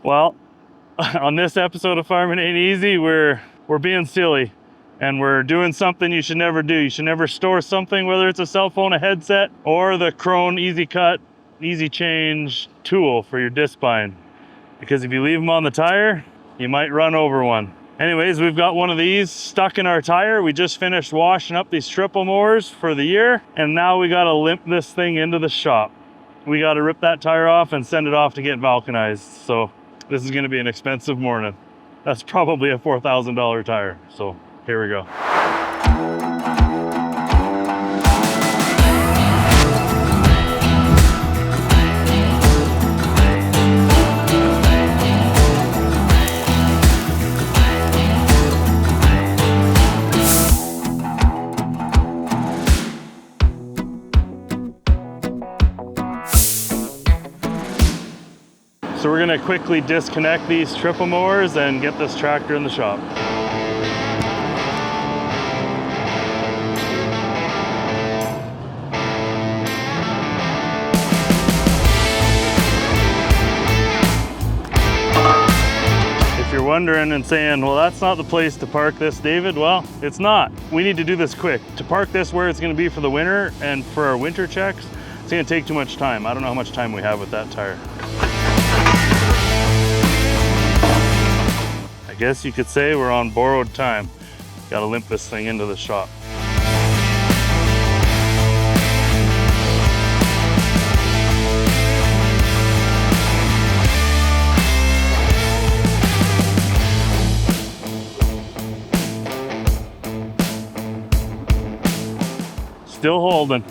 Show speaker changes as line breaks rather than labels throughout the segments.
Well, on this episode of Farmin' Ain't Easy, we're being silly and we're doing something you should never do. You should never store something, whether it's a cell phone, a headset, or the Krone Easy Cut, Easy Change tool for your disc bind. Because if you leave them on the tire, you might run over one. Anyways, we've got one of these stuck in our tire. We just finished washing up these triple mowers for the year, and now we gotta limp this thing into the shop. We gotta rip that tire off and send it off to get vulcanized. So this is gonna be an expensive morning. That's probably a $4,000 tire. So here we go. So we're gonna quickly disconnect these triple mowers and get this tractor in the shop. If you're wondering and saying, well, that's not the place to park this, David, well, it's not. We need to do this quick. To park this where it's gonna be for the winter and for our winter checks, it's gonna take too much time. I don't know how much time we have with that tire. I guess you could say we're on borrowed time. Gotta limp this thing into the shop. Still holding.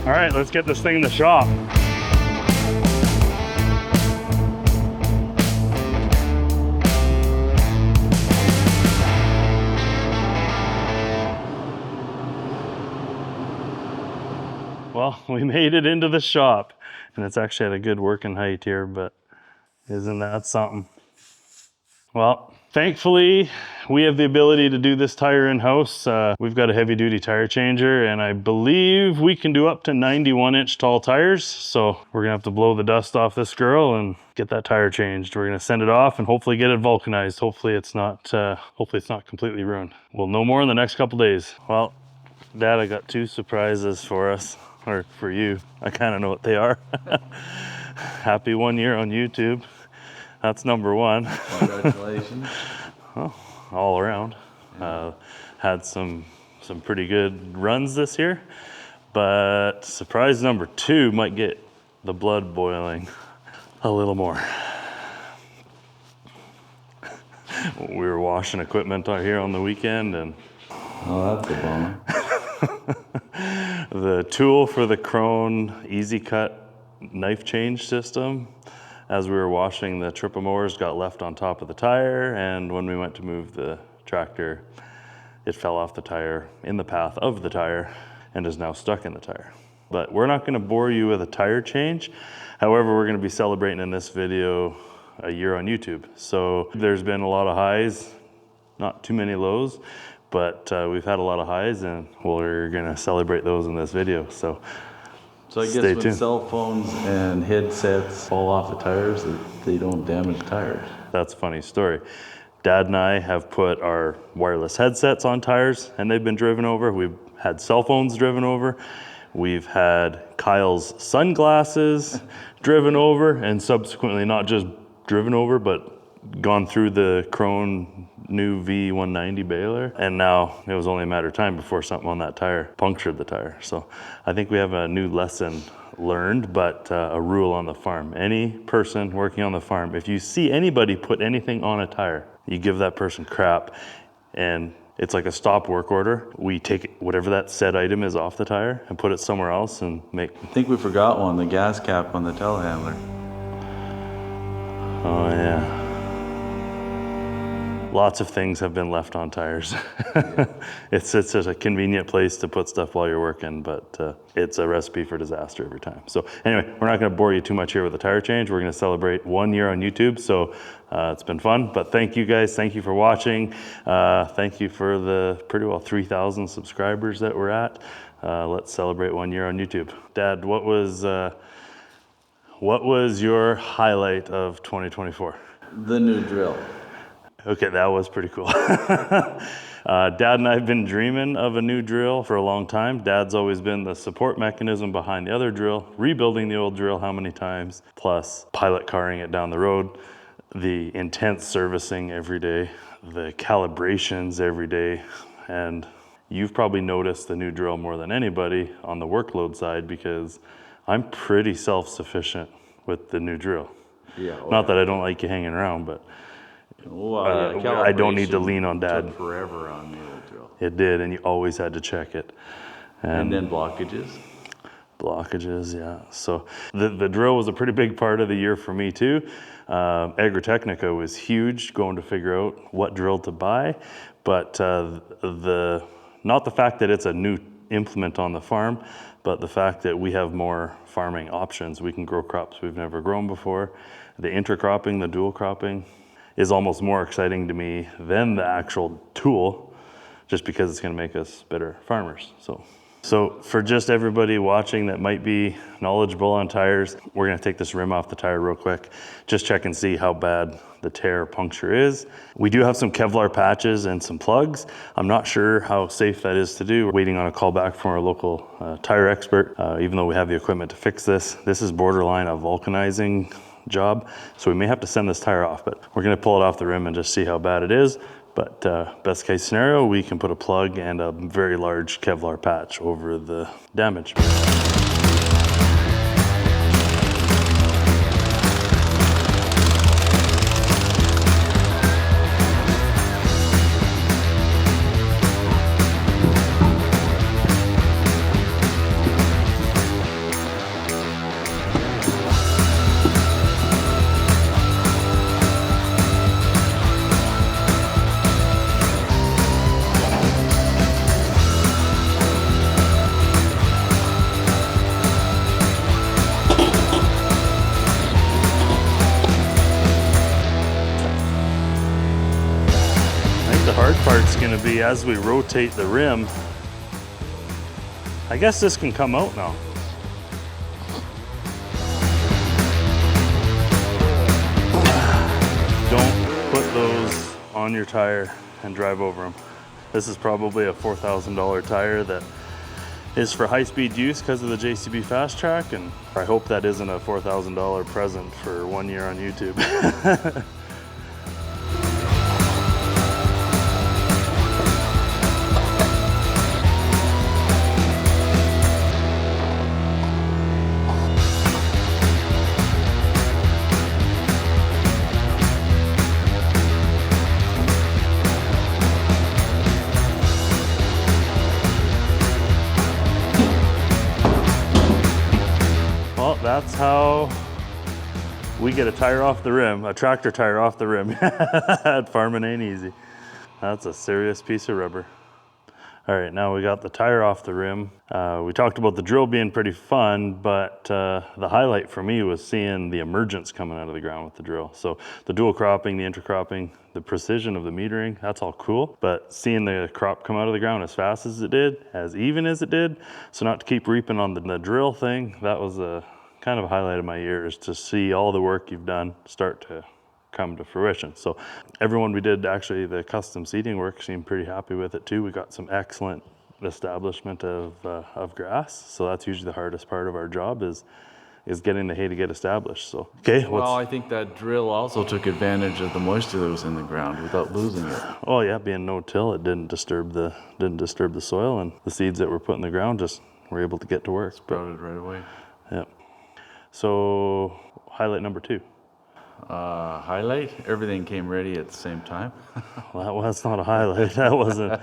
All right, let's get this thing in the shop. Well, we made it into the shop, and it's actually at a good working height here, but isn't that something? Well, thankfully, we have the ability to do this tire in-house. We've got a heavy-duty tire changer, and I believe we can do up to 91-inch tall tires. So we're gonna have to blow the dust off this girl and get that tire changed. We're gonna send it off and hopefully get it vulcanized. Hopefully it's not completely ruined. We'll know more in the next couple days. Well, Dad, I got two surprises for us, or for you. I kind of know what they are. Happy 1 year on YouTube. That's number one.
Congratulations.
Well, all around. Had some pretty good runs this year, but surprise number two might get the blood boiling a little more. We were washing equipment out here on the weekend, and
Oh, that's a bummer.
the tool for the Krone Easy Cut knife change system, as we were washing the triple mowers, got left on top of the tire, and when we went to move the tractor, it fell off the tire in the path of the tire and is now stuck in the tire. But we're not gonna bore you with a tire change. However, we're gonna be celebrating in this video a year on YouTube. So there's been a lot of highs, not too many lows, but we've had a lot of highs, and we're gonna celebrate those in this video. So
I guess
stay
when
tuned.
cell phones and headsets fall off the tires, they don't damage the tires.
That's a funny story. Dad and I have put our wireless headsets on tires, and they've been driven over. We've had cell phones driven over. We've had Kyle's sunglasses driven over, and subsequently not just driven over, but gone through the Krone new V190 baler. And now it was only a matter of time before something on that tire punctured the tire. So I think we have a new lesson learned, but a rule on the farm. Any person working on the farm, if you see anybody put anything on a tire, you give that person crap, and it's like a stop work order. We take whatever that said item is off the tire and put it somewhere else and make...
I think we forgot one, the gas cap on the telehandler.
Oh yeah. Lots of things have been left on tires. It's just a convenient place to put stuff while you're working, but it's a recipe for disaster every time. So anyway, we're not gonna bore you too much here with the tire change. We're gonna celebrate 1 year on YouTube. So it's been fun, but thank you guys. Thank you for watching. Thank you for the pretty well 3,000 subscribers that we're at. let's celebrate 1 year on YouTube. Dad, what was your highlight of 2024?
The new drill.
Okay, that was pretty cool. Dad and I have been dreaming of a new drill for a long time. Dad's always been the support mechanism behind the other drill, rebuilding the old drill how many times, plus pilot carring it down the road, the intense servicing every day, the calibrations every day, and you've probably noticed the new drill more than anybody on the workload side because I'm pretty self-sufficient with the new drill.
Yeah.
Not that I don't like you hanging around, but
Well, yeah,
I don't need to
calibration
lean on Dad.
Took forever on the old drill.
It did, and you always had to check it.
And then blockages.
Blockages, yeah. So the drill was a pretty big part of the year for me too. Agritechnica was huge, going to figure out what drill to buy, but not the fact that it's a new implement on the farm, but the fact that we have more farming options. We can grow crops we've never grown before. The intercropping, the dual cropping is almost more exciting to me than the actual tool, just because it's going to make us better farmers. So for just everybody watching that might be knowledgeable on tires, we're going to take this rim off the tire real quick, just check and see how bad the tear puncture is. We do have some Kevlar patches and some plugs. I'm not sure how safe that is to do. We're waiting on a call back from our local tire expert, even though we have the equipment to fix this. This is borderline a vulcanizing job, so we may have to send this tire off, but we're going to pull it off the rim and just see how bad it is. But best case scenario, we can put a plug and a very large Kevlar patch over the damage. The hard part's going to be as we rotate the rim. I guess this can come out now. Don't put those on your tire and drive over them. This is probably a $4,000 tire that is for high-speed use because of the JCB Fast Track, and I hope that isn't a $4,000 present for 1 year on YouTube. Well, that's how we get a tire off the rim, a tractor tire off the rim at Farmin ain't easy. That's a serious piece of rubber. All right, now we got the tire off the rim. We talked about the drill being pretty fun, but the highlight for me was seeing the emergence coming out of the ground with the drill. So the dual cropping, the intercropping, the precision of the metering, that's all cool. But seeing the crop come out of the ground as fast as it did, as even as it did, so not to keep reaping on the drill thing, that was a kind of a highlight of my year, is to see all the work you've done start to come to fruition. So everyone we did actually the custom seating work seemed pretty happy with it too. We got some excellent establishment of grass. So that's usually the hardest part of our job is getting the hay to get established. So, okay.
Well, I think that drill also took advantage of the moisture that was in the ground without losing it.
Oh yeah, being no-till, it didn't disturb the soil, and the seeds that were put in the ground just were able to get to work.
Sprouted right away.
Yeah. So highlight number 2.
Highlight, everything came ready at the same time.
Well, that's not a highlight. That wasn't.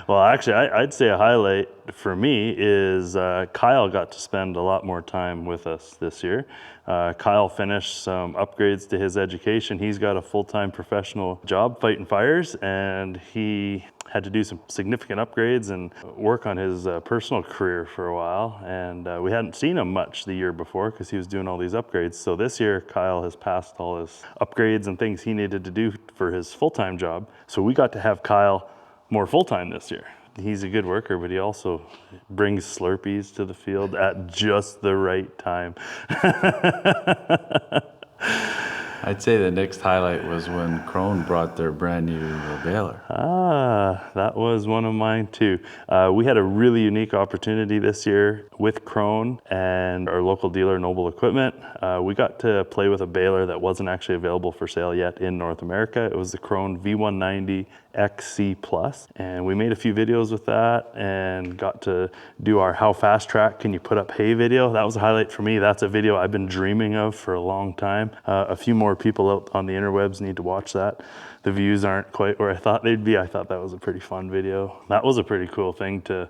Well, actually, I'd say a highlight for me is Kyle got to spend a lot more time with us this year. Kyle finished some upgrades to his education. He's got a full-time professional job fighting fires, and he had to do some significant upgrades and work on his personal career for a while. And we hadn't seen him much the year before because he was doing all these upgrades. So this year, Kyle has passed all his upgrades and things he needed to do for his full-time job. So we got to have Kyle more full-time this year. he's a good worker, but he also brings Slurpees to the field at just the right time.
I'd say the next highlight was when Crone brought their brand new baler.
That was one of mine too. We had a really unique opportunity this year with Crone and our local dealer, Noble Equipment. We got to play with a baler that wasn't actually available for sale yet in North America. It was the Crone V190 XC Plus, and we made a few videos with that and got to do our how fast track can you put up hay video. That was a highlight for me. That's a video I've been dreaming of for a long time. A few more people out on the interwebs need to watch that. The views aren't quite where I thought they'd be. I thought that was a pretty fun video. That was a pretty cool thing to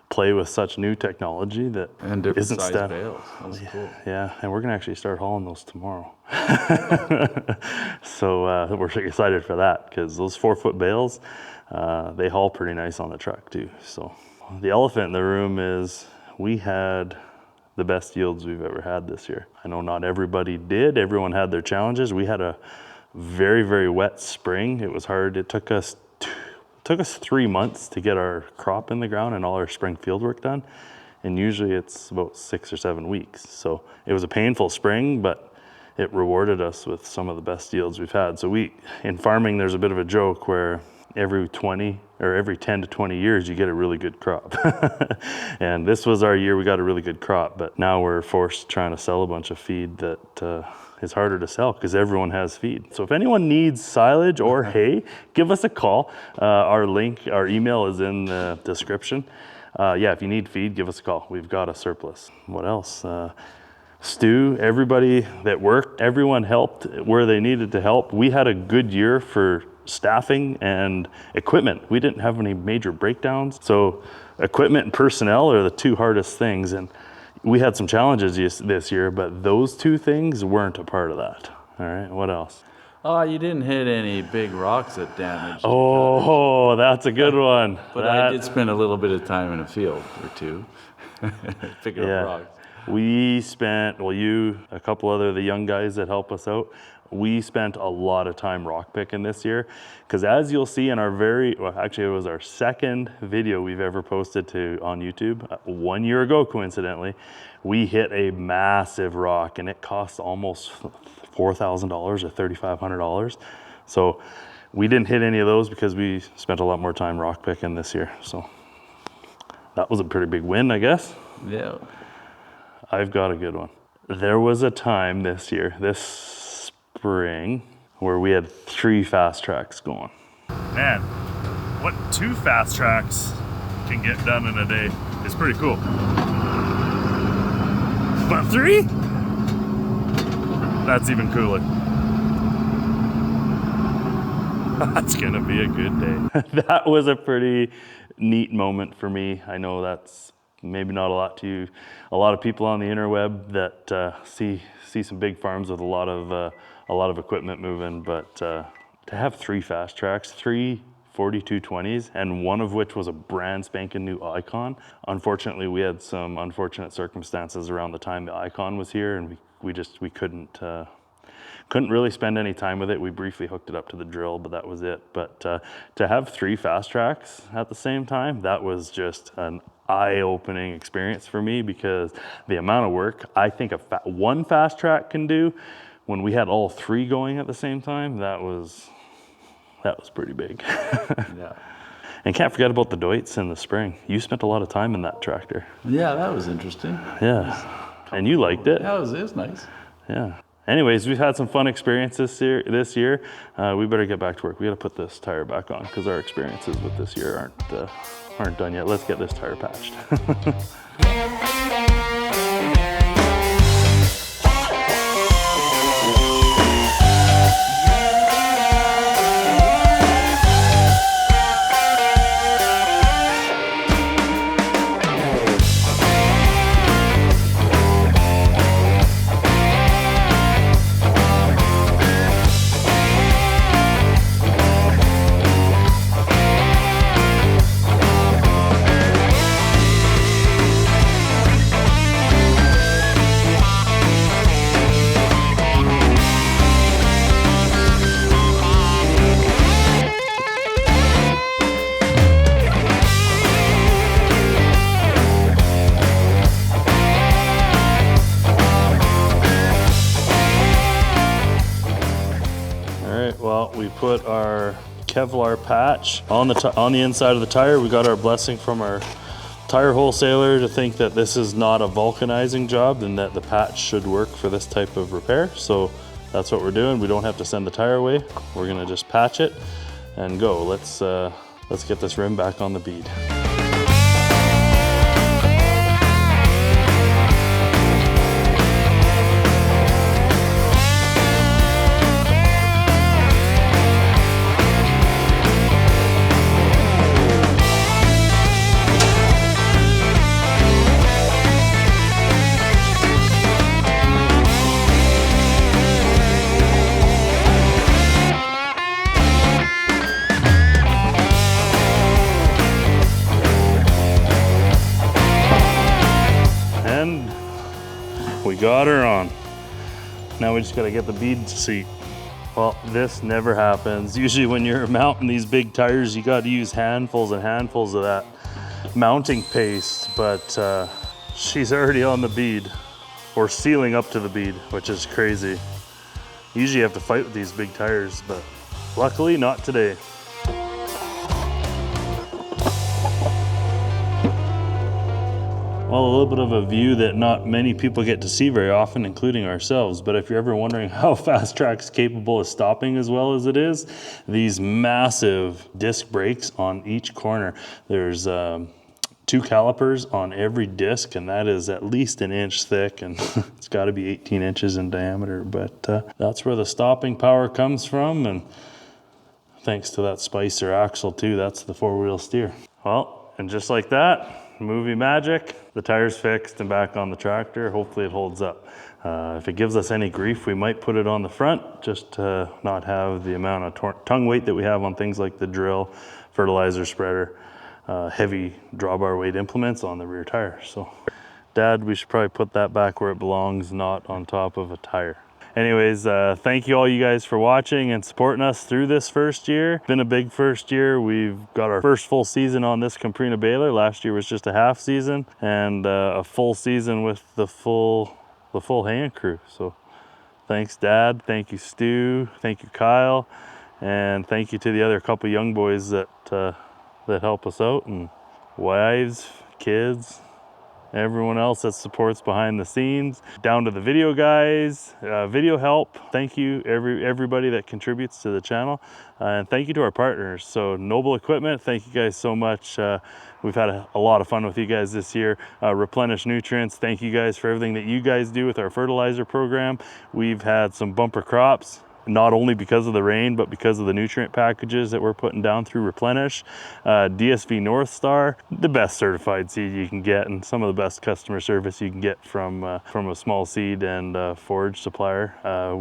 play with such new technology that
And different
isn't
size bales. That was cool.
Yeah, and we're gonna actually start hauling those tomorrow. So we're excited for that because those 4-foot bales, they haul pretty nice on the truck too. So the elephant in the room is we had the best yields we've ever had this year. I know not everybody did. Everyone had their challenges. We had a very, very wet spring. It was hard. It took us 3 months to get our crop in the ground and all our spring field work done. And usually it's about 6 or 7 weeks. So it was a painful spring, but it rewarded us with some of the best yields we've had. So in farming, there's a bit of a joke where every 10 to 20 years, you get a really good crop. And this was our year we got a really good crop, but now we're forced trying to sell a bunch of feed that is harder to sell because everyone has feed. So if anyone needs silage or hay, give us a call. Our email is in the description. Yeah, if you need feed, give us a call. We've got a surplus. What else? Stu, everybody that worked, everyone helped where they needed to help. We had a good year for staffing and equipment. We didn't have any major breakdowns. So equipment and personnel are the two hardest things. And we had some challenges this year, but those two things weren't a part of that. All right, what else?
Oh, you didn't hit any big rocks that damaged.
Oh, that's a good one.
But I did spend a little bit of time in a field or two picking up rocks.
We spent, you, a couple other the young guys that help us out, we spent a lot of time rock picking this year because as you'll see in actually it was our second video we've ever posted on YouTube. 1 year ago, coincidentally, we hit a massive rock and it cost almost $4,000 or $3,500. So we didn't hit any of those because we spent a lot more time rock picking this year. So that was a pretty big win, I guess.
Yeah.
I've got a good one. There was a time this spring where we had 3 fast tracks going. Man, what 2 fast tracks can get done in a day is pretty cool. But 3? That's even cooler. That's gonna be a good day. That was a pretty neat moment for me. I know that's maybe not a lot to you. A lot of people on the interweb that see some big farms with a lot of equipment moving, but to have 3 fast tracks, 3 4220s, and one of which was a brand spanking new Icon. Unfortunately, we had some unfortunate circumstances around the time the Icon was here, and we couldn't really spend any time with it. We briefly hooked it up to the drill, but that was it. But to have 3 fast tracks at the same time, that was just an eye-opening experience for me because the amount of work I think one fast track can do, when we had all 3 going at the same time, that was pretty big.
Yeah.
And can't forget about the Deutz in the spring. You spent a lot of time in that tractor.
Yeah, that was interesting.
Yeah. And you liked it.
Yeah, it was nice.
Yeah. Anyways, we've had some fun experiences this year. We better get back to work. We got to put this tire back on because our experiences with this year aren't done yet. Let's get this tire patched. put our Kevlar patch on the inside of the tire. We got our blessing from our tire wholesaler to think that this is not a vulcanizing job and that the patch should work for this type of repair. So that's what we're doing. We don't have to send the tire away. We're gonna just patch it and go. Let's get this rim back on the bead. We got her on. Now we just gotta get the bead seat. Well, this never happens. Usually when you're mounting these big tires, you gotta use handfuls and handfuls of that mounting paste, but she's already on the bead, or sealing up to the bead, which is crazy. Usually you have to fight with these big tires, but luckily not today. Well, a little bit of a view that not many people get to see very often, including ourselves. But if you're ever wondering how Fast Track's capable of stopping as well as it is, these massive disc brakes on each corner. There's 2 calipers on every disc, and that is at least an inch thick, and it's got to be 18 inches in diameter. But that's where the stopping power comes from, and thanks to that Spicer axle too, that's the 4-wheel steer. Well, and just like that, movie magic, the tire's fixed and back on the tractor. Hopefully it holds up. If it gives us any grief, we might put it on the front just to not have the amount of tongue weight that we have on things like the drill, fertilizer spreader, heavy drawbar weight implements on the rear tire. So, Dad, we should probably put that back where it belongs, not on top of a tire. Anyways, thank you all you guys for watching and supporting us through this first year. It's been a big first year. We've got our first full season on this Comprina baler. Last year was just a half season, and a full season with the full hand crew. So thanks, Dad. Thank you, Stu. Thank you, Kyle. And thank you to the other couple young boys that help us out, and wives, kids, everyone else that supports behind the scenes, down to the video guys, video help. Thank you everybody that contributes to the channel, and thank you to our partners. So Noble Equipment, thank you guys so much. We've had a lot of fun with you guys this year. Replenish Nutrients, thank you guys for everything that you guys do with our fertilizer program. We've had some bumper crops, not only because of the rain, but because of the nutrient packages that we're putting down through Replenish. DSV North Star, the best certified seed you can get, and some of the best customer service you can get from a small seed and forage supplier.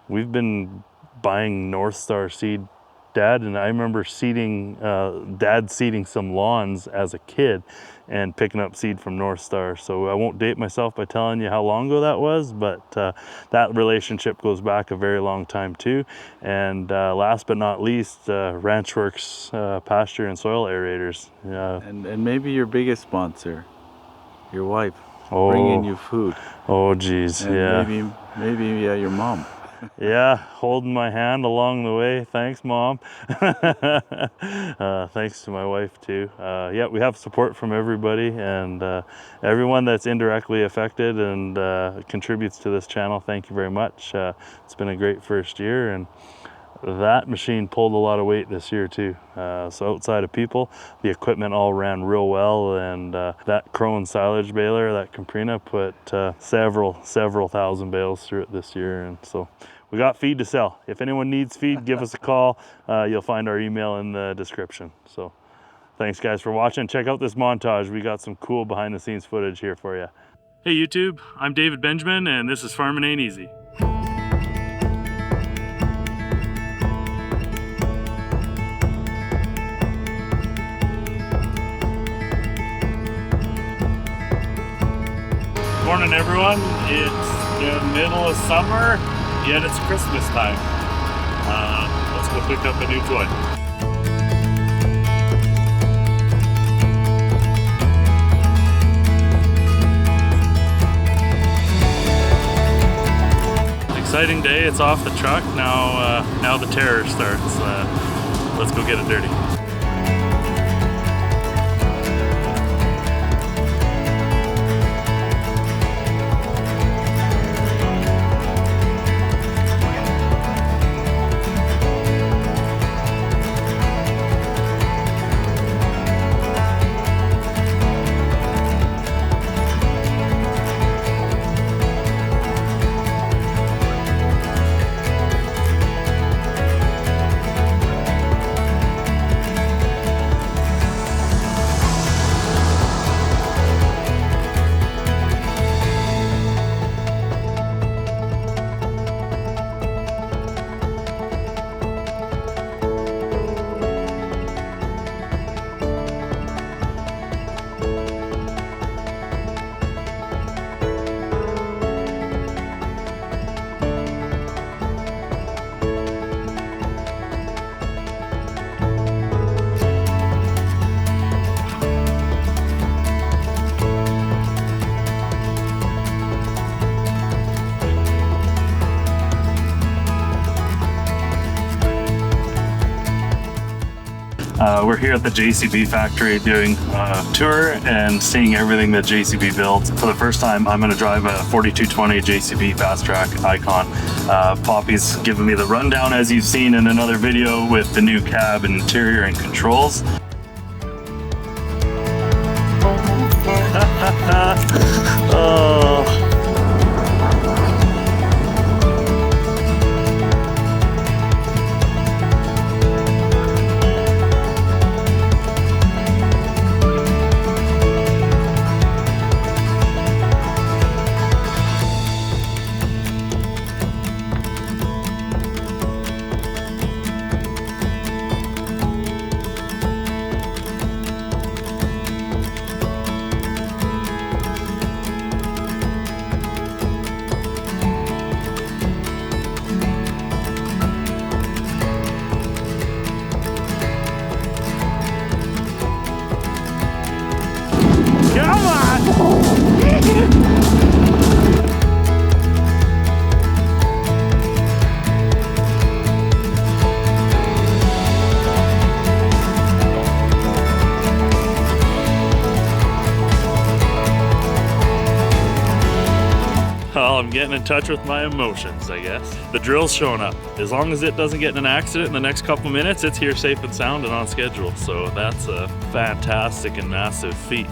We've been buying North Star seed, Dad, and I remember Dad seeding some lawns as a kid and picking up seed from North Star. So I won't date myself by telling you how long ago that was, but that relationship goes back a very long time too. And last but not least, Ranchworks pasture and soil aerators.
And maybe your biggest sponsor, your wife, bringing you food.
Oh geez,
and
yeah.
Maybe your mom.
Yeah, holding my hand along the way. Thanks, Mom. Thanks to my wife too. Yeah, we have support from everybody, and everyone that's indirectly affected and contributes to this channel. Thank you very much. It's been a great first year, and that machine pulled a lot of weight this year too. So outside of people, the equipment all ran real well, and that Crone silage baler, that Comprina, put several thousand bales through it this year. And so we got feed to sell. If anyone needs feed, give us a call. You'll find our email in the description. So thanks guys for watching. Check out this montage. We got some cool behind the scenes footage here for you. Hey YouTube, I'm David Benjamin, and this is Farmin' Ain't Easy. Morning everyone, it's the middle of summer, yet it's Christmas time. Let's go pick up a new toy. exciting day. It's off the truck. Now the terror starts. Let's go get it dirty. We're here at the JCB factory doing a tour and seeing everything that JCB builds. For the first time, I'm going to drive a 4220 JCB Fast Track Icon. Poppy's giving me the rundown, as you've seen in another video, with the new cab and interior and controls. Oh. Well, I'm getting in touch with my emotions, I guess. The drill's showing up. As long as it doesn't get in an accident in the next couple minutes, it's here safe and sound and on schedule. So that's a fantastic and massive feat.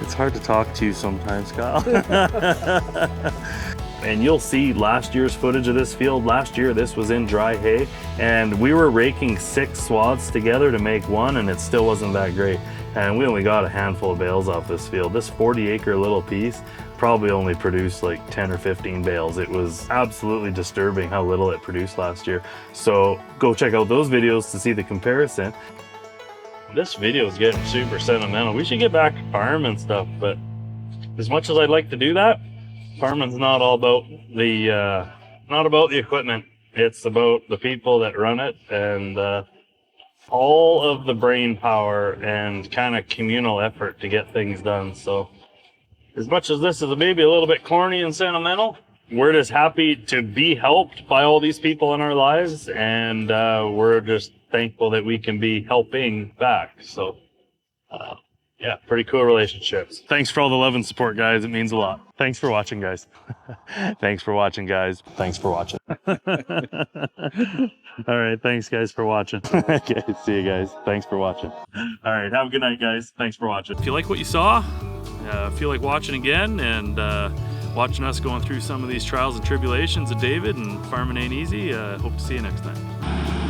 It's hard to talk to you sometimes, Kyle. And you'll see last year's footage of this field. Last year, this was in dry hay, and we were raking 6 swaths together to make one, and it still wasn't that great. And we only got a handful of bales off this field. This 40-acre little piece probably only produced like 10 or 15 bales. It was absolutely disturbing how little it produced last year. So go check out those videos to see the comparison. This video is getting super sentimental. We should get back to farm and stuff, but as much as I'd like to do that, farming's not all about the equipment. It's about the people that run it, and all of the brain power and kind of communal effort to get things done. So as much as this is maybe a little bit corny and sentimental, we're just happy to be helped by all these people in our lives, and we're just thankful that we can be helping back. So yeah, pretty cool relationships. Thanks for all the love and support, guys. It means a lot. Thanks for watching, guys. Thanks for watching, guys. Thanks for watching. All right, thanks, guys, for watching. Okay, see you guys. Thanks for watching. All right, have a good night, guys. Thanks for watching. If you like what you saw, feel like watching again and watching us going through some of these trials and tribulations of David and farming ain't easy, hope to see you next time.